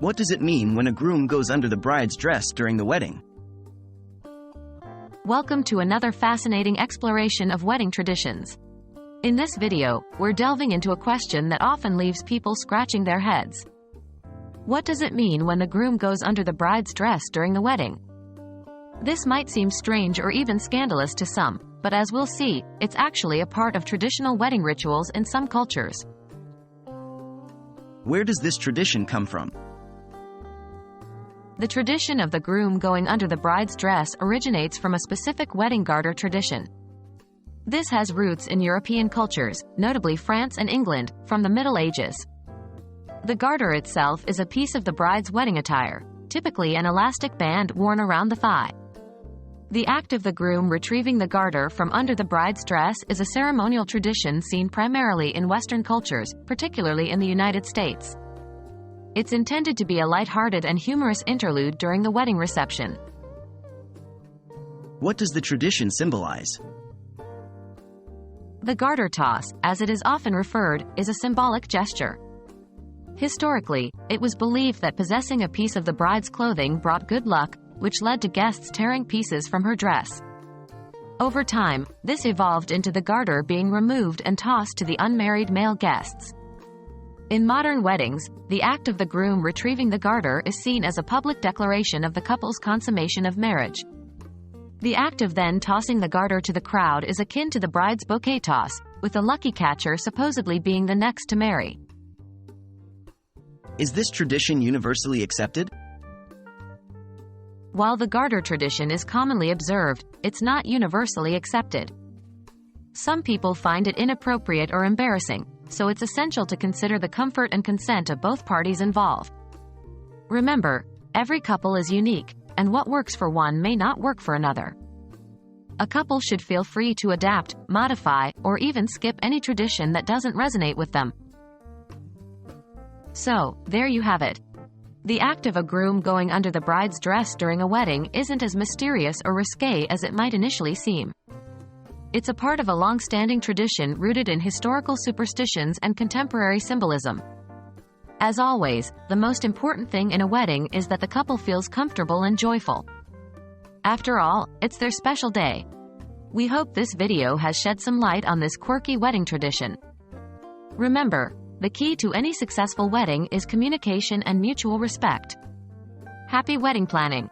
What does it mean when a groom goes under the bride's dress during the wedding? Welcome to another fascinating exploration of wedding traditions. In this video, we're delving into a question that often leaves people scratching their heads. What does it mean when the groom goes under the bride's dress during the wedding? This might seem strange or even scandalous to some, but as we'll see, it's actually a part of traditional wedding rituals in some cultures. Where does this tradition come from? The tradition of the groom going under the bride's dress originates from a specific wedding garter tradition. This has roots in European cultures, notably France and England, from the Middle Ages. The garter itself is a piece of the bride's wedding attire, typically an elastic band worn around the thigh. The act of the groom retrieving the garter from under the bride's dress is a ceremonial tradition seen primarily in Western cultures, particularly in the United States. It's intended to be a lighthearted and humorous interlude during the wedding reception. What does the tradition symbolize? The garter toss, as it is often referred, is a symbolic gesture. Historically, it was believed that possessing a piece of the bride's clothing brought good luck, which led to guests tearing pieces from her dress. Over time, this evolved into the garter being removed and tossed to the unmarried male guests. In modern weddings, the act of the groom retrieving the garter is seen as a public declaration of the couple's consummation of marriage. The act of then tossing the garter to the crowd is akin to the bride's bouquet toss, with the lucky catcher supposedly being the next to marry. Is this tradition universally accepted? While the garter tradition is commonly observed, it's not universally accepted. Some people find it inappropriate or embarrassing, so it's essential to consider the comfort and consent of both parties involved. Remember, every couple is unique, and what works for one may not work for another. A couple should feel free to adapt, modify, or even skip any tradition that doesn't resonate with them. So, there you have it. The act of a groom going under the bride's dress during a wedding isn't as mysterious or risque as it might initially seem. It's a part of a long-standing tradition rooted in historical superstitions and contemporary symbolism. As always, the most important thing in a wedding is that the couple feels comfortable and joyful. After all, it's their special day. We hope this video has shed some light on this quirky wedding tradition. Remember, the key to any successful wedding is communication and mutual respect. Happy wedding planning!